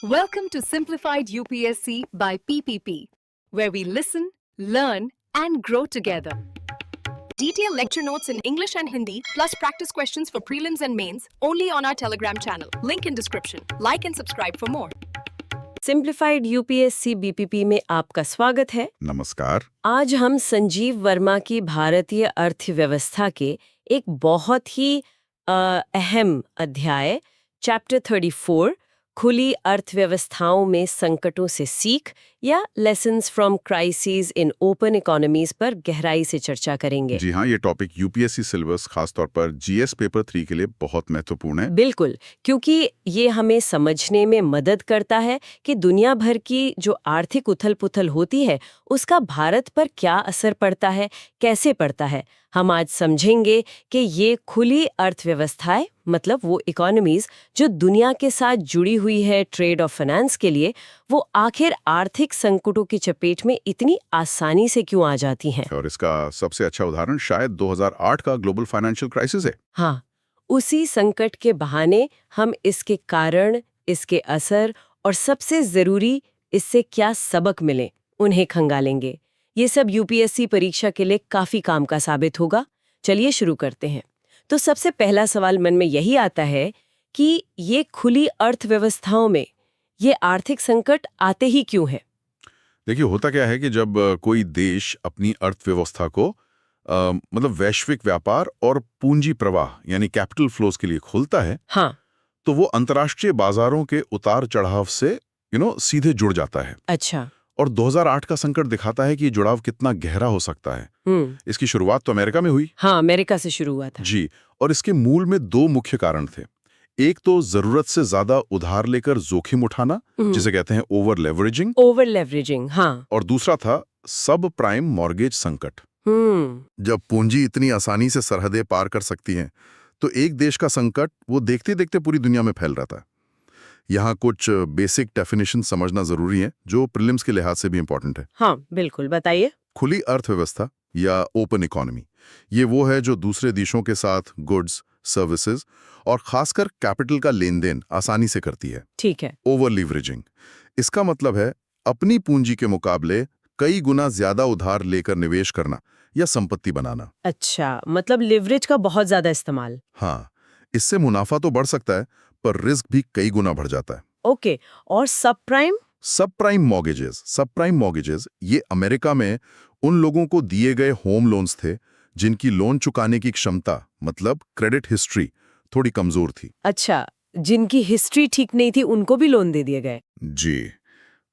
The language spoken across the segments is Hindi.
Welcome to Simplified UPSC by PPP, where we listen, learn, and grow together. Detailed lecture notes in English and Hindi, plus practice questions for prelims and mains, only on our Telegram channel. Link in description. Like and subscribe for more. Simplified UPSC BPP में आपका स्वागत है। नमस्कार। आज हम संजीव वर्मा की भारतीय अर्थव्यवस्था के एक बहुत ही अहम अध्याय चैप्टर 34 खुली अर्थव्यवस्थाओं में संकटों से सीख या lessons from crisis in open economies पर गहराई से चर्चा करेंगे। जी हाँ, ये टॉपिक यूपीएससी सिलेबस खासतौर पर जीएस पेपर 3 के लिए बहुत महत्वपूर्ण है। बिल्कुल, क्योंकि ये हमें समझने में मदद करता है कि दुनिया भर की जो आर्थिक उथल-पुथल होती है उसका भारत पर क्या असर पड़ता है, कैसे पड़ता है। हम आज समझेंगे कि ये खुली अर्थव्यवस्थाएं मतलब वो इकोनॉमीज जो दुनिया के साथ जुड़ी हुई है ट्रेड और फाइनेंस के लिए, वो आखिर आर्थिक संकटों की चपेट में इतनी आसानी से क्यों आ जाती हैं। और इसका सबसे अच्छा उदाहरण शायद 2008 का ग्लोबल फाइनेंशियल क्राइसिस है। हाँ, उसी संकट के बहाने हम इसके कारण, इसके असर और सबसे जरूरी इससे क्या सबक मिले उन्हें खंगालेंगे। ये सब यूपीएससी परीक्षा के लिए काफी काम का साबित होगा। चलिए शुरू करते हैं। तो सबसे पहला सवाल मन में यही आता है कि ये खुली अर्थव्यवस्थाओं में ये आर्थिक संकट आते ही क्यों हैं? देखिए, होता क्या है कि जब कोई देश अपनी अर्थव्यवस्था को मतलब वैश्विक व्यापार और पूंजी प्रवाह यानी कैपिटल फ्लोज के लिए खोलता है, हाँ, तो वो अंतर्राष्ट्रीय बाजारों के उतार चढ़ाव से सीधे जुड़ जाता है। अच्छा। और 2008 का संकट दिखाता है कि ये जुड़ाव कितना गहरा हो सकता है। इसकी शुरुआत तो अमेरिका में हुई। हाँ, अमेरिका से शुरू हुआ था। जी, और इसके मूल में दो मुख्य कारण थे। एक तो जरूरत से ज्यादा उधार लेकर जोखिम उठाना, जिसे कहते हैं ओवर लेवरेजिंग, हाँ। और दूसरा था सब प्राइम मॉर्गेज संकट। जब पूंजी इतनी आसानी से सरहदें पार कर सकती हैं, तो एक देश का संकट वो देखते देखते पूरी दुनिया में फैल रहा था। यहाँ कुछ बेसिक डेफिनेशन समझना जरूरी है जो प्रीलिम्स के लिहाज से भी इंपॉर्टेंट है। हाँ, बिल्कुल, बताइए। खुली अर्थव्यवस्था या ओपन इकोनॉमी, ये वो है जो दूसरे देशों के साथ गुड्स, सर्विसेज और खासकर कैपिटल का लेन देन आसानी से करती है। ठीक है। ओवर लीवरेजिंग, इसका मतलब है अपनी पूंजी के मुकाबले कई गुना ज्यादा उधार लेकर निवेश करना या संपत्ति बनाना। अच्छा, मतलब लिवरेज का बहुत ज्यादा इस्तेमाल। हाँ, इससे मुनाफा तो बढ़ सकता है पर रिस्क भी कई गुना बढ़ जाता है। ओके, और सब प्राइम मॉर्गेजेस ये अमेरिका में उन लोगों को दिए गए होम लोन्स थे जिनकी लोन चुकाने की क्षमता मतलब क्रेडिट हिस्ट्री थोड़ी कमजोर थी। अच्छा, जिनकी हिस्ट्री ठीक नहीं थी उनको भी लोन दे दिए गए। जी,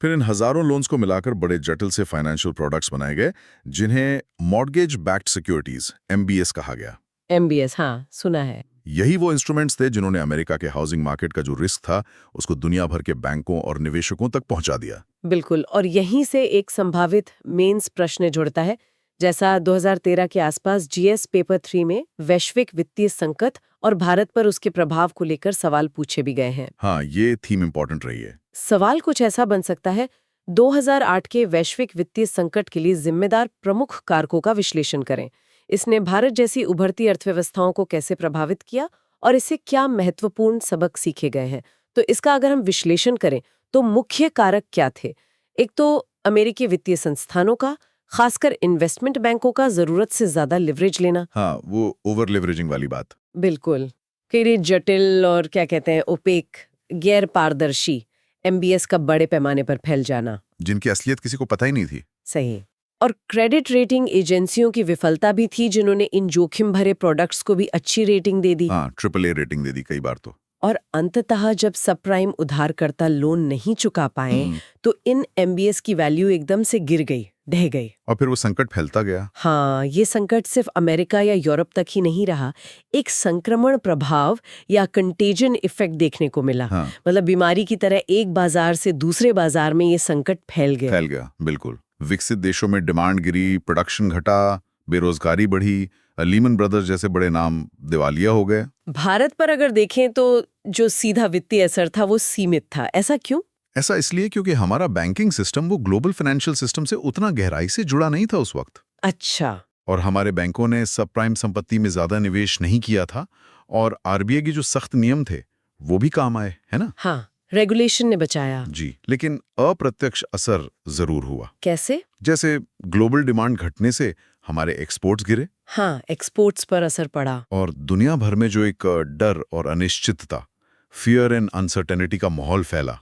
फिर इन हजारों लोन्स को मिलाकर बड़े जटिल से फाइनेंशियल प्रोडक्ट्स बनाए गए जिन्हें मॉर्गेज बैक्ड सिक्योरिटीज MBS कहा गया। MBS, हाँ, सुना है। यही वो इंस्ट्रूमेंट्स थे जिन्होंने अमेरिका के हाउसिंग मार्केट का जो रिस्क था उसको दुनिया भर के बैंकों और निवेशकों तक पहुंचा दिया। बिल्कुल, और यहीं से एक संभावित मेंस प्रश्न जुड़ता है। जैसा 2013 के आसपास जीएस पेपर 3 में वैश्विक वित्तीय संकट और भारत पर उसके प्रभाव को लेकर सवाल पूछे भी गए हैं। हाँ, ये थीम इंपॉर्टेंट रही है। सवाल कुछ ऐसा बन सकता है, 2008 के वैश्विक वित्तीय संकट के लिए जिम्मेदार प्रमुख कारकों का विश्लेषण करें। इसने भारत जैसी उभरती अर्थव्यवस्थाओं को कैसे प्रभावित किया और इससे क्या महत्वपूर्ण सबक सीखे गए हैं। तो इसका अगर हम विश्लेषण करें तो मुख्य कारक क्या थे? एक तो अमेरिकी वित्तीय संस्थानों का, खासकर इन्वेस्टमेंट बैंकों का जरूरत से ज्यादा लिवरेज लेना। हाँ, वो ओवर लेवरेजिंग वाली बात। बिल्कुल, कई जटिल और क्या कहते हैं ओपेक, गैर पारदर्शी MBS का बड़े पैमाने पर फैल जाना, जिनकी असलियत किसी को पता ही नहीं थी। सही। और क्रेडिट रेटिंग एजेंसियों की विफलता भी थी जिन्होंने इन जोखिम भरे प्रोडक्ट्स को भी अच्छी रेटिंग दे दी। हाँ, AAA रेटिंग दे दी कई बार तो। और अंततः जब सब प्राइम उधारकर्ता लोन नहीं चुका पाए तो इन MBS की वैल्यू एकदम से गिर गई, ढह गई। और फिर वो संकट फैलता गया। हाँ, ये संकट सिर्फ अमेरिका या यूरोप तक ही नहीं रहा, एक संक्रमण प्रभाव या कंटेजन इफेक्ट देखने को मिला। हाँ। मतलब बीमारी की तरह एक बाजार से दूसरे बाजार में ये संकट फैल गया। बिल्कुल। विकसित देशों में डिमांड गिरी, प्रोडक्शन घटा, बेरोजगारी बढ़ी, लीमन ब्रदर्स जैसे बड़े नाम दिवालिया हो गए। भारत पर अगर देखें तो जो सीधा वित्तीय असर था वो सीमित था। ऐसा क्यों? ऐसा इसलिए क्योंकि हमारा बैंकिंग सिस्टम वो ग्लोबल फाइनेंशियल सिस्टम से उतना गहराई से जुड़ा नहीं था उस वक्त। अच्छा। और हमारे बैंकों ने सब प्राइम संपत्ति में ज्यादा निवेश नहीं किया था और RBI के जो सख्त नियम थे वो भी काम आए, है ना? हाँ, रेगुलेशन ने बचाया। जी, लेकिन अप्रत्यक्ष असर जरूर हुआ। कैसे? जैसे ग्लोबल डिमांड घटने से हमारे एक्सपोर्ट्स गिरे हाँ, एक्सपोर्ट्स पर असर पड़ा। और दुनिया भर में जो एक डर और अनिश्चितता, फियर एंड अनसर्टेनिटी का माहौल फैला,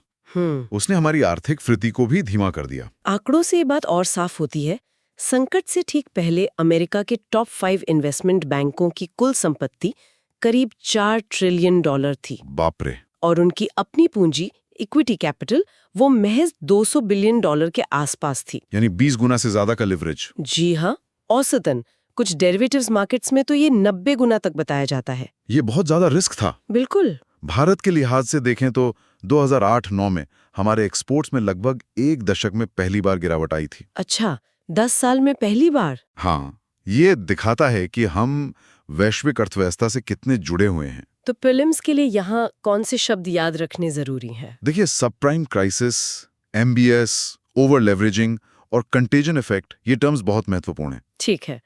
उसने हमारी आर्थिक वृद्धि को भी धीमा कर दिया। आंकड़ों से ये बात और साफ होती है। संकट से ठीक पहले अमेरिका के टॉप 5 इन्वेस्टमेंट बैंकों की कुल संपत्ति करीब $4 ट्रिलियन थी बाप रे। और उनकी अपनी पूंजी इक्विटी कैपिटल वो महज $200 बिलियन के आसपास थी। यानी 20 गुना से ज्यादा का लिवरेज। जी हाँ, औसतन। कुछ डेरिवेटिव्स मार्केट्स में तो ये 90 गुना तक बताया जाता है। ये बहुत ज्यादा रिस्क था। बिल्कुल। भारत के लिहाज से देखें तो 2008-9 में हमारे एक्सपोर्ट्स में लगभग एक दशक में पहली बार गिरावट आई थी। अच्छा, 10 साल में पहली बार? हाँ, ये दिखाता है कि हम वैश्विक अर्थव्यवस्था से कितने जुड़े हुए हैं। तो प्रीलिम्स के लिए यहाँ कौन से शब्द याद रखने जरूरी हैं? देखिए, सब prime crisis, MBS, over leveraging और कंटेजन इफेक्ट, ये टर्म्स बहुत महत्वपूर्ण हैं। ठीक है।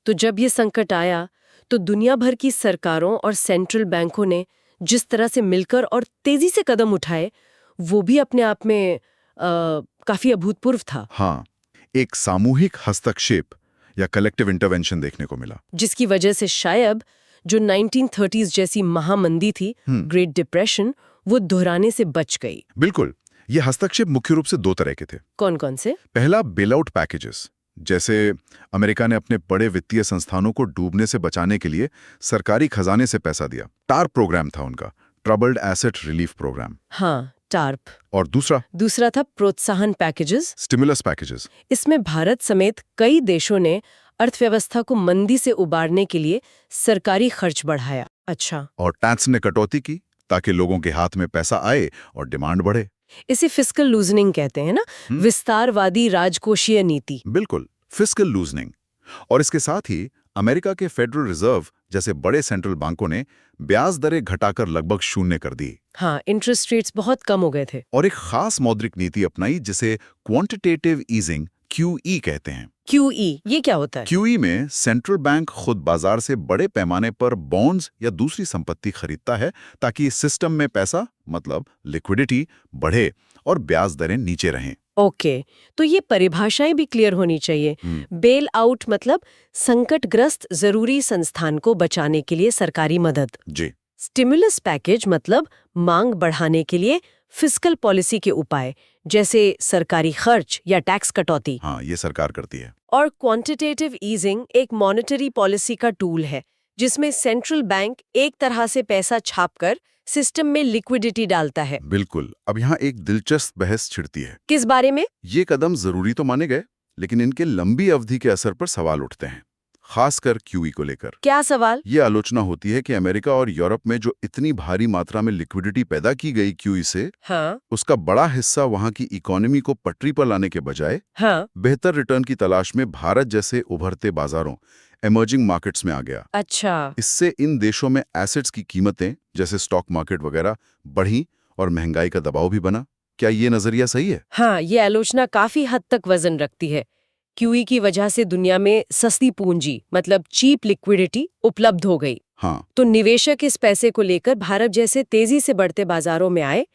तो जब ये संकट आया तो दुनिया भर की सरकारों और सेंट्रल बैंकों ने जिस तरह से मिलकर और तेजी से कदम उठाए, वो भी अपने आप में काफी अभूतपूर्व था। हाँ, एक सामूहिक हस्तक्षेप या कलेक्टिव इंटरवेंशन देखने को मिला, जिसकी वजह से शायद जो 1930s जैसी महामंदी थी, ग्रेट डिप्रेशन, वो दोहराने से बच गई। बिल्कुल। ये हस्तक्षेप मुख्य रूप से 2 तरह के थे। कौन कौन से? पहला, बेलआउट पैकेजेस। जैसे अमेरिका ने अपने बड़े वित्तीय संस्थानों को डूबने से बचाने के लिए सरकारी खजाने से पैसा दिया। टार प्रोग्राम था उनका, ट्रबल्ड एसेट रिलीफ प्रोग्राम। हाँ, टार्प। और दूसरा था प्रोत्साहन पैकेजेस, स्टिमुलस पैकेजेस। इसमें भारत समेत कई देशों ने अर्थव्यवस्था को मंदी से उबारने के लिए सरकारी खर्च बढ़ाया। अच्छा। और टैक्स ने कटौती की ताकि लोगों के हाथ में पैसा आए और डिमांड बढ़े। इसे फिस्कल लूजनिंग कहते हैं ना, विस्तारवादी राजकोषीय नीति। बिल्कुल, फिस्कल लूजनिंग। और इसके साथ ही अमेरिका के फेडरल रिजर्व जैसे बड़े सेंट्रल बैंकों ने ब्याज दरें घटाकर लगभग 0 कर दी। हाँ, इंटरेस्ट रेट्स बहुत कम हो गए थे। और एक खास मौद्रिक नीति अपनाई जिसे क्वांटिटेटिव ईजिंग, QE कहते हैं। QE, ये क्या होता है? QE में सेंट्रल बैंक खुद बाजार से बड़े पैमाने पर बॉन्ड्स या दूसरी संपत्ति खरीदता है ताकि सिस्टम में पैसा, मतलब लिक्विडिटी, बढ़े और ब्याज दरें नीचे रहें। ओके, तो ये परिभाषाएं भी क्लियर होनी चाहिए। बेल आउट मतलब संकटग्रस्त जरूरी संस्थान को बचाने के लिए सरकारी मदद। जी। स्टिमुलस पैकेज मतलब मांग बढ़ाने के लिए फिस्कल पॉलिसी के उपाय, जैसे सरकारी खर्च या टैक्स कटौती। हाँ, ये सरकार करती है। और क्वांटिटेटिव ईजिंग एक मॉनेटरी पॉलिसी का टूल है जिसमें सेंट्रल बैंक एक तरह से पैसा छापकर सिस्टम में लिक्विडिटी डालता है। बिल्कुल। अब यहाँ एक दिलचस्प बहस छिड़ती है। किस बारे में? ये कदम जरूरी तो माने गए, लेकिन इनके लंबी अवधि के असर पर सवाल उठते हैं, खासकर QE को लेकर। क्या सवाल? ये आलोचना होती है कि अमेरिका और यूरोप में जो इतनी भारी मात्रा में लिक्विडिटी पैदा की गई QE से, हाँ, उसका बड़ा हिस्सा वहां की इकोनॉमी को पटरी पर लाने के बजाय हाँ, बेहतर रिटर्न की तलाश में भारत जैसे उभरते बाजारों, इमर्जिंग मार्केट्स में आ गया। अच्छा। इससे इन देशों में एसेट्स की कीमतें, जैसे स्टॉक मार्केट वगैरह, बढ़ी और महंगाई का दबाव भी बना। क्या ये नजरिया सही है? हाँ, ये आलोचना काफी हद तक वजन रखती है। QE की वजह से दुनिया में सस्ती पूंजी, मतलब चीप लिक्विडिटी, उपलब्ध हो गई। हाँ। तो निवेशक इस पैसे को लेकर भारत जैसे तेजी से बढ़ते बाजारों में आए,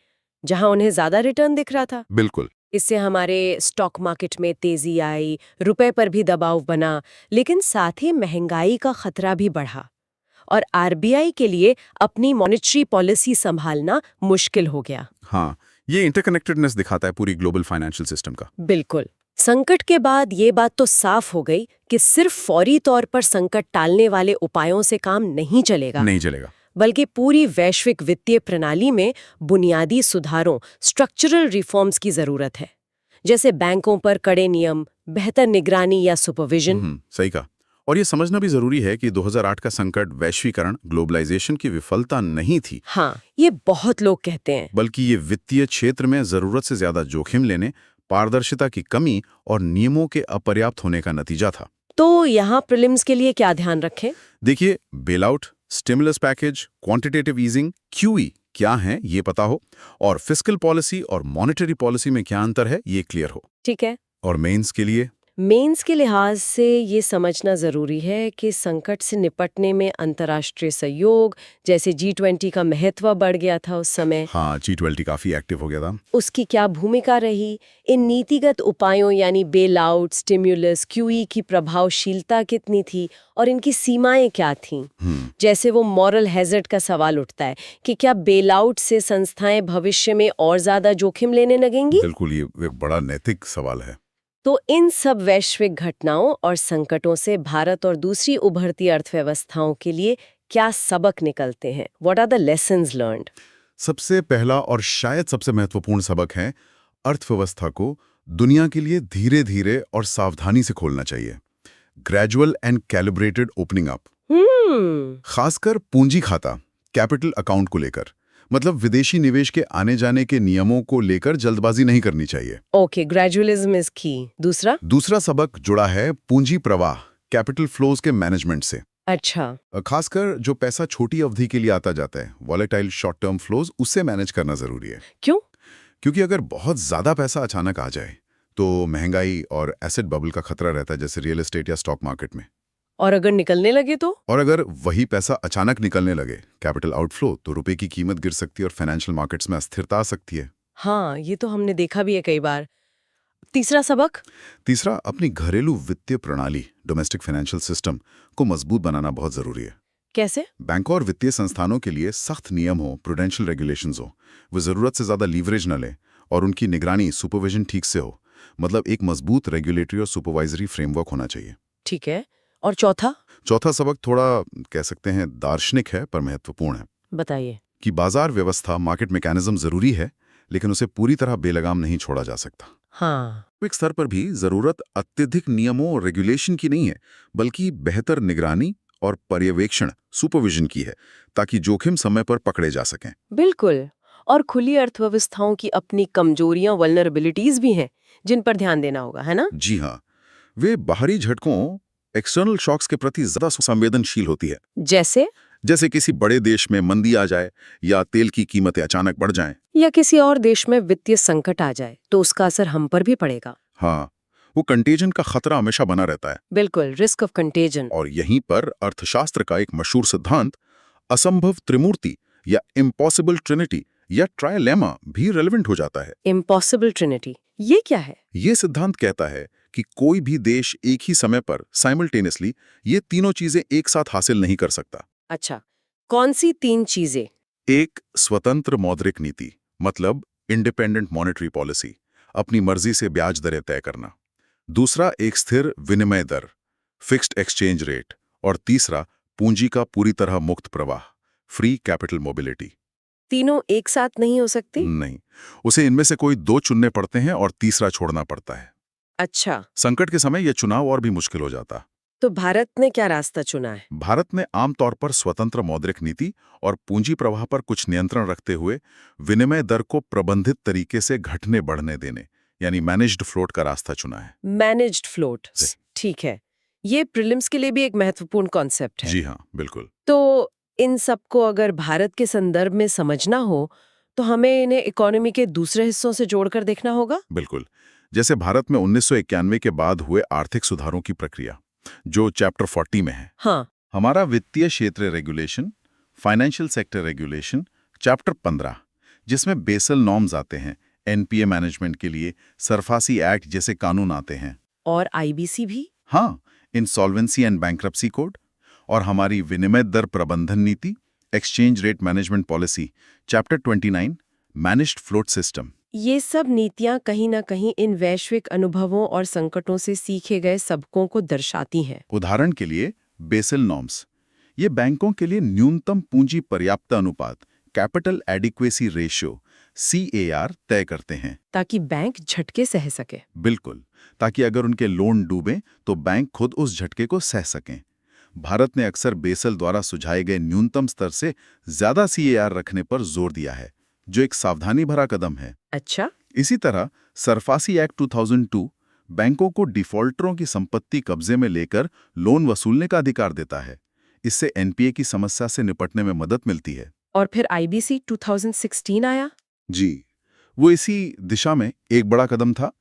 जहां उन्हें ज्यादा रिटर्न दिख रहा था। बिल्कुल। इससे हमारे स्टॉक मार्केट में तेजी आई, रुपए पर भी दबाव बना, लेकिन साथ ही महंगाई का खतरा भी बढ़ा और RBI के लिए अपनी मॉनेटरी पॉलिसी संभालना मुश्किल हो गया। हाँ, ये इंटरकनेक्टेडनेस दिखाता है पूरी ग्लोबल फाइनेंशियल सिस्टम का। बिल्कुल। संकट के बाद ये बात तो साफ हो गई कि सिर्फ फौरी तौर पर संकट टालने वाले उपायों से काम नहीं चलेगा, बल्कि पूरी वैश्विक वित्तीय प्रणाली में बुनियादी सुधारों, स्ट्रक्चरल रिफॉर्म्स की जरूरत है, जैसे बैंकों पर कड़े नियम, बेहतर निगरानी या सुपरविजन। सही कहा। और ये समझना भी जरूरी है कि 2008 का संकट वैश्वीकरण, ग्लोबलाइजेशन की विफलता नहीं थी। हाँ, ये बहुत लोग कहते हैं। बल्कि ये वित्तीय क्षेत्र में जरूरत से ज्यादा जोखिम लेने, पारदर्शिता की कमी और नियमों के अपर्याप्त होने का नतीजा था। तो यहाँ प्रीलिम्स के लिए क्या ध्यान रखें? देखिए, bailout, stimulus package, quantitative easing, QE क्या है ये पता हो, और फिस्कल पॉलिसी और मॉनेटरी पॉलिसी में क्या अंतर है ये क्लियर हो। ठीक है। और मेंस के लिए? मेंस के लिहाज से ये समझना जरूरी है कि संकट से निपटने में अंतर्राष्ट्रीय सहयोग, जैसे G20 का महत्व बढ़ गया था उस समय, हाँ, G20 काफी एक्टिव हो गया था। उसकी क्या भूमिका रही, इन नीतिगत उपायों यानी बेल आउट, स्टिम्युलस, QE की प्रभावशीलता कितनी थी और इनकी सीमाएं क्या थीं। जैसे वो मॉरल हैजर्ड का सवाल उठता है कि क्या बेल आउट से संस्थाएं भविष्य में और ज्यादा जोखिम लेने लगेंगी। बिल्कुल, ये एक बड़ा नैतिक सवाल है। तो इन सब वैश्विक घटनाओं और संकटों से भारत और दूसरी उभरती अर्थव्यवस्थाओं के लिए क्या सबक निकलते हैं? What are the lessons learned? सबसे पहला और शायद सबसे महत्वपूर्ण सबक है, अर्थव्यवस्था को दुनिया के लिए धीरे धीरे और सावधानी से खोलना चाहिए। Gradual and calibrated opening up, खासकर पूंजी खाता, कैपिटल अकाउंट को लेकर। मतलब विदेशी निवेश के आने जाने के नियमों को लेकर जल्दबाजी नहीं करनी चाहिए। ओके, ग्रेजुअलिज्म इज की। दूसरा सबक जुड़ा है पूंजी प्रवाह, कैपिटल फ्लोज के मैनेजमेंट से। अच्छा, खासकर जो पैसा छोटी अवधि के लिए आता जाता है, वॉलेटाइल शॉर्ट टर्म फ्लोज, उससे मैनेज करना जरूरी है। क्यों? क्योंकि अगर बहुत ज्यादा पैसा अचानक आ जाए तो महंगाई और एसेट बबल का खतरा रहता है, जैसे रियल एस्टेट या स्टॉक मार्केट में। और अगर निकलने लगे तो? और अगर वही पैसा अचानक निकलने लगे, कैपिटल आउटफ्लो, तो रुपए की कीमत गिर सकती है और फाइनेंशियल मार्केट्स में अस्थिरता आ सकती है। हाँ, ये तो हमने देखा भी है कई बार। तीसरा सबक? तीसरा, अपनी घरेलू वित्तीय प्रणाली, डोमेस्टिक फाइनेंशियल सिस्टम को मजबूत बनाना बहुत जरूरी है। कैसे? बैंकों और वित्तीय संस्थानों के लिए सख्त नियम हो, प्रूडेंशियल रेगुलेशंस हो, वो जरूरत से ज्यादा लीवरेज न लें और उनकी निगरानी, सुपरविजन ठीक से हो। मतलब एक मजबूत रेगुलेटरी और सुपरवाइजरी फ्रेमवर्क होना चाहिए। ठीक है। और चौथा? चौथा सबक थोड़ा कह सकते हैं दार्शनिक है पर महत्वपूर्ण है। बताइए। कि बाजार व्यवस्था, मार्केट मैकेनिज्म जरूरी है, लेकिन उसे पूरी तरह बेलगाम नहीं छोड़ा जा सकता। हाँ, एक स्तर पर भी जरूरत अत्यधिक नियमों और रेगुलेशन की नहीं है, बल्कि बेहतर निगरानी और पर्यवेक्षण, सुपरविजन की है, ताकि जोखिम समय पर पकड़े जा सकें। बिल्कुल। और खुली अर्थव्यवस्थाओं की अपनी कमजोरियां, वल्नरेबिलिटीज भी हैं जिन पर ध्यान देना होगा, है ना? जी हाँ, वे बाहरी झटकों, एक्सटर्नल शॉक्स के प्रति ज्यादा संवेदनशील होती है। जैसे किसी बड़े देश में मंदी आ जाए या तेल की कीमतें अचानक बढ़ जाएं। या किसी और देश में वित्तीय संकट आ जाए तो उसका असर हम पर भी पड़ेगा। हाँ, वो कंटेजन का खतरा हमेशा बना रहता है। बिल्कुल, रिस्क ऑफ कंटेजन। और यहीं पर अर्थशास्त्र का एक मशहूर सिद्धांत, असंभव त्रिमूर्ति या इम्पॉसिबल ट्रिनिटी या ट्रायलेमा भी रेलेवेंट हो जाता है। इम्पॉसिबल ट्रिनिटी, ये क्या है? ये सिद्धांत कहता है कि कोई भी देश एक ही समय पर साइमल्टेनियसली ये तीनों चीजें एक साथ हासिल नहीं कर सकता। अच्छा, कौन सी तीन चीजें? एक, स्वतंत्र मौद्रिक नीति, मतलब इंडिपेंडेंट मॉनेटरी पॉलिसी, अपनी मर्जी से ब्याज दरें तय करना। दूसरा, एक स्थिर विनिमय दर, फिक्स्ड एक्सचेंज रेट। और तीसरा, पूंजी का पूरी तरह मुक्त प्रवाह, फ्री कैपिटल मोबिलिटी। तीनों एक साथ नहीं हो सकती? नहीं, उसे इनमें से कोई दो चुनने पड़ते हैं और तीसरा छोड़ना पड़ता है। अच्छा, संकट के समय यह चुनाव और भी मुश्किल हो जाता। तो भारत ने क्या रास्ता चुना है? भारत ने आमतौर पर स्वतंत्र मौद्रिक नीति और पूंजी प्रवाह पर कुछ नियंत्रण रखते हुए विनिमय दर को प्रबंधित तरीके से घटने बढ़ने देने, यानी मैनेज्ड फ्लोट का रास्ता चुना है। मैनेज्ड फ्लोट, ठीक है। ये प्रीलिम्स के लिए भी एक महत्वपूर्ण कॉन्सेप्ट है। जी हाँ, बिल्कुल। तो इन सबको अगर भारत के संदर्भ में समझना हो तो हमें इन्हें इकोनॉमी के दूसरे हिस्सों से जोड़कर देखना होगा। बिल्कुल, जैसे भारत में 1991 के बाद हुए आर्थिक सुधारों की प्रक्रिया, जो चैप्टर 40 में है। हाँ, हमारा वित्तीय क्षेत्र regulation, financial sector regulation, chapter 15, जिसमें बेसल नॉर्म्स आते हैं, एनपीए मैनेजमेंट के लिए सरफासी एक्ट जैसे कानून आते हैं। और आईबीसी भी। हाँ, इंसॉल्वेंसी एंड बैंक्रप्सी कोड। और हमारी विनिमय दर प्रबंधन नीति, exchange rate management policy, chapter 29, managed float system. ये सब नीतियां कहीं ना कहीं इन वैश्विक अनुभवों और संकटों से सीखे गए सबकों को दर्शाती हैं। उदाहरण के लिए बेसल नॉर्म्स, ये बैंकों के लिए न्यूनतम पूंजी पर्याप्त अनुपात, कैपिटल एडिक्वेसी रेशियो, CAR तय करते हैं, ताकि बैंक झटके सह सके। बिल्कुल, ताकि अगर उनके लोन डूबे तो बैंक खुद उस झटके को सह सकें। भारत ने अक्सर बेसल द्वारा सुझाए गए न्यूनतम स्तर से ज्यादा CAR रखने पर जोर दिया है, जो एक सावधानी भरा कदम है। अच्छा, इसी तरह सरफासी एक्ट 2002 बैंकों को डिफॉल्टरों की संपत्ति कब्जे में लेकर लोन वसूलने का अधिकार देता है। इससे एनपीए की समस्या से निपटने में मदद मिलती है। और फिर आईबीसी 2016 आया। जी, वो इसी दिशा में एक बड़ा कदम था,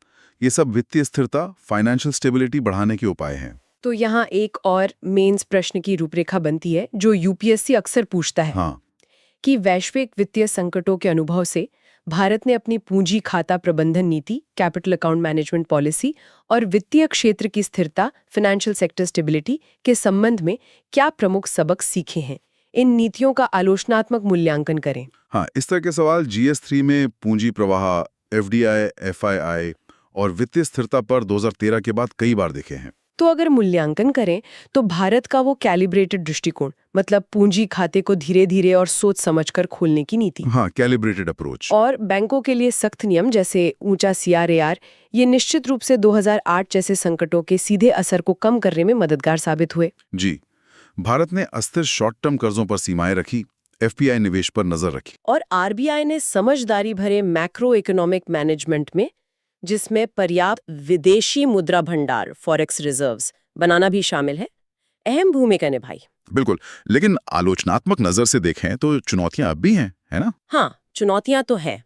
ये सब वित्तीय स्थिरता, फाइनेंशियल स्टेबिलिटी बढ़ाने के उपाय हैं। तो यहाँ एक और मेंस प्रश्न की रूपरेखा बनती है जो यूपीएससी अक्सर पूछता है हाँ, कि वैश्विक वित्तीय संकटों के अनुभव से भारत ने अपनी पूंजी खाता प्रबंधन नीति, कैपिटल अकाउंट मैनेजमेंट पॉलिसी और वित्तीय क्षेत्र की स्थिरता, फाइनेंशियल सेक्टर स्टेबिलिटी के संबंध में क्या प्रमुख सबक सीखे हैं। इन नीतियों का आलोचनात्मक मूल्यांकन करें। हाँ, इस तरह के सवाल GS3 में पूंजी प्रवाह, FDI, FII और वित्तीय स्थिरता पर 2013 के बाद कई बार देखे हैं। तो अगर मूल्यांकन करें तो भारत का वो कैलिब्रेटेड दृष्टिकोण, मतलब पूंजी खाते को धीरे धीरे और सोच समझकर खोलने की नीति, हाँ, कैलिब्रेटेड अप्रोच, और बैंकों के लिए सख्त नियम जैसे ऊंचा CRAR, ये निश्चित रूप से 2008 जैसे संकटों के सीधे असर को कम करने में मददगार साबित हुए। जी। भारत ने अस्थिर शॉर्ट टर्म कर्जों पर सीमाएं रखी, FPI निवेश पर नजर रखी, और RBI ने समझदारी भरे मैक्रो इकोनॉमिक मैनेजमेंट में, जिसमें पर्याप्त विदेशी मुद्रा भंडार फॉरेक्स रिजर्व्स बनाना भी शामिल है, अहम भूमिका निभाई। बिल्कुल। लेकिन आलोचनात्मक नजर से देखें तो चुनौतियां अब भी हैं, है ना? हाँ, चुनौतियां तो है।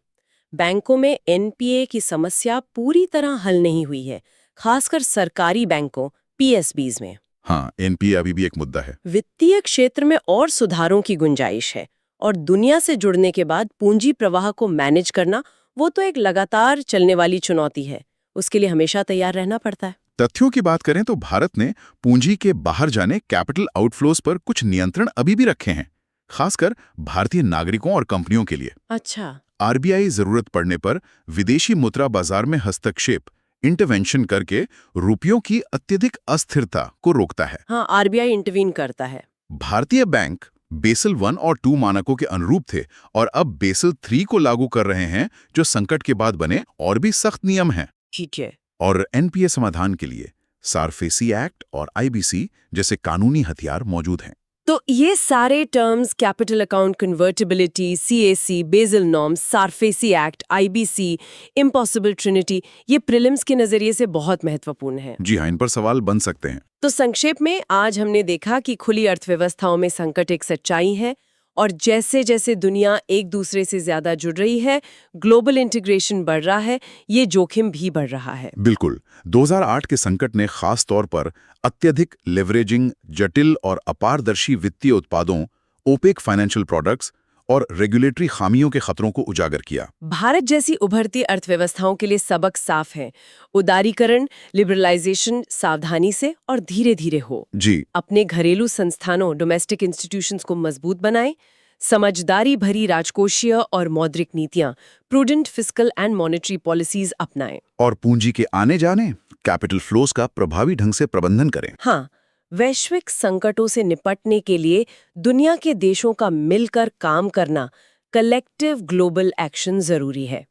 बैंकों में NPA की समस्या पूरी तरह हल नहीं हुई है, खासकर सरकारी बैंकों PSBs में। हाँ, NPA अभी भी एक मुद्दा है। वित्तीय क्षेत्र में और सुधारों की गुंजाइश है, और दुनिया से जुड़ने के बाद पूंजी प्रवाह को मैनेज करना वो तो एक लगातार चलने वाली चुनौती है। उसके लिए हमेशा तैयार रहना पड़ता है। तथ्यों की बात करें तो भारत ने पूंजी के बाहर जाने, कैपिटल आउटफ्लोज पर कुछ नियंत्रण अभी भी रखे हैं, खासकर भारतीय नागरिकों और कंपनियों के लिए। अच्छा। RBI जरूरत पड़ने पर विदेशी मुद्रा बाजार में हस्तक्षेप, इंटरवेंशन करके रुपयों की अत्यधिक अस्थिरता को रोकता है। हाँ, RBI इंटरवीन करता है। भारतीय बैंक बेसल 1 और 2 मानकों के अनुरूप थे और अब बेसल 3 को लागू कर रहे हैं, जो संकट के बाद बने और भी सख्त नियम हैं। ठीक है। और NPA समाधान के लिए सारफेसी एक्ट और IBC जैसे कानूनी हथियार मौजूद हैं। तो ये सारे terms, capital account convertibility, CAC, Basel norms, SARFAESI act, IBC, impossible Trinity, ये प्रीलिम्स के नजरिए से बहुत महत्वपूर्ण है। जी हाँ, इन पर सवाल बन सकते हैं। तो संक्षेप में आज हमने देखा कि खुली अर्थव्यवस्थाओं में संकट एक सच्चाई है, और जैसे जैसे दुनिया एक दूसरे से ज्यादा जुड़ रही है, ग्लोबल इंटीग्रेशन बढ़ रहा है, ये जोखिम भी बढ़ रहा है। बिल्कुल। 2008 के संकट ने खास तौर पर अत्यधिक लेवरेजिंग, जटिल और अपारदर्शी वित्तीय उत्पादों, ओपेक फाइनेंशियल प्रोडक्ट्स और रेगुलेटरी खामियों के खतरों को उजागर किया। भारत जैसी उभरती अर्थव्यवस्थाओं के लिए सबक साफ है। उदारीकरण, लिबरलाइजेशन सावधानी से और धीरे धीरे हो। जी। अपने घरेलू संस्थानों, डोमेस्टिक इंस्टीट्यूशंस को मजबूत बनाएं, समझदारी भरी राजकोषीय और मौद्रिक नीतियां, prudent fiscal and monetary policies अपनाएं, और पूंजी के आने जाने, कैपिटल फ्लोज का प्रभावी ढंग से प्रबंधन करें। हाँ, वैश्विक संकटों से निपटने के लिए दुनिया के देशों का मिलकर काम करना, कलेक्टिव ग्लोबल एक्शन जरूरी है।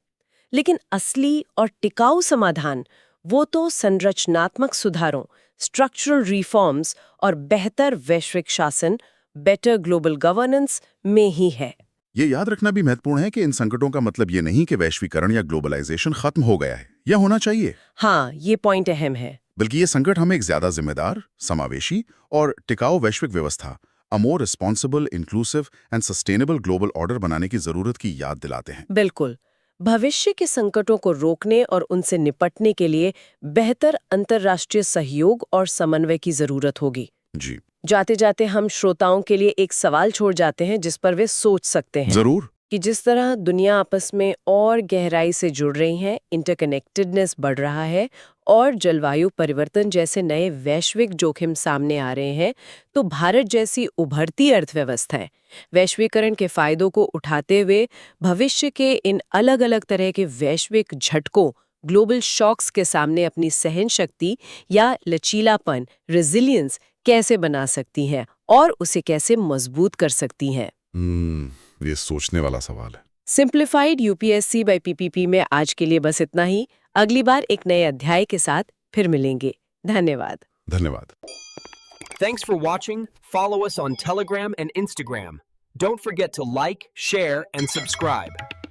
लेकिन असली और टिकाऊ समाधान वो तो संरचनात्मक सुधारों, स्ट्रक्चरल रिफॉर्म्स और बेहतर वैश्विक शासन, बेटर ग्लोबल गवर्नेंस में ही है। ये याद रखना भी महत्वपूर्ण है कि इन संकटों का मतलब ये नहीं कि वैश्वीकरण या ग्लोबलाइजेशन खत्म हो गया है या होना चाहिए। हाँ, ये पॉइंट अहम है। बल्कि ये संकट हमें एक ज्यादा जिम्मेदार, समावेशी और टिकाऊ वैश्विक व्यवस्था, a more responsible, inclusive and sustainable global order बनाने की जरूरत की याद दिलाते हैं। बिल्कुल। भविष्य के संकटों को रोकने और उनसे निपटने के लिए बेहतर अंतर्राष्ट्रीय सहयोग और समन्वय की जरूरत होगी। जी। जाते जाते हम श्रोताओं के लिए एक सवाल छोड़ जाते हैं जिस पर वे सोच सकते हैं। जरूर। कि जिस तरह दुनिया आपस में और गहराई से जुड़ रही है, इंटरकनेक्टेडनेस बढ़ रहा है और जलवायु परिवर्तन जैसे नए वैश्विक जोखिम सामने आ रहे हैं, तो भारत जैसी उभरती अर्थव्यवस्थाएं वैश्वीकरण के फायदों को उठाते हुए भविष्य के इन अलग अलग तरह के वैश्विक झटकों, ग्लोबल शॉक्स के सामने अपनी सहन शक्ति या लचीलापन, रेजिलियंस कैसे बना सकती हैं और उसे कैसे मजबूत कर सकती हैं। ये सोचने वाला सवाल है। सिंप्लीफाइड यूपीएससी बाय पीपीपी में आज के लिए बस इतना ही। अगली बार एक नए अध्याय के साथ फिर मिलेंगे। धन्यवाद। धन्यवाद। Thanks for watching. Follow us on Telegram and Instagram. Don't forget to like, share, and subscribe.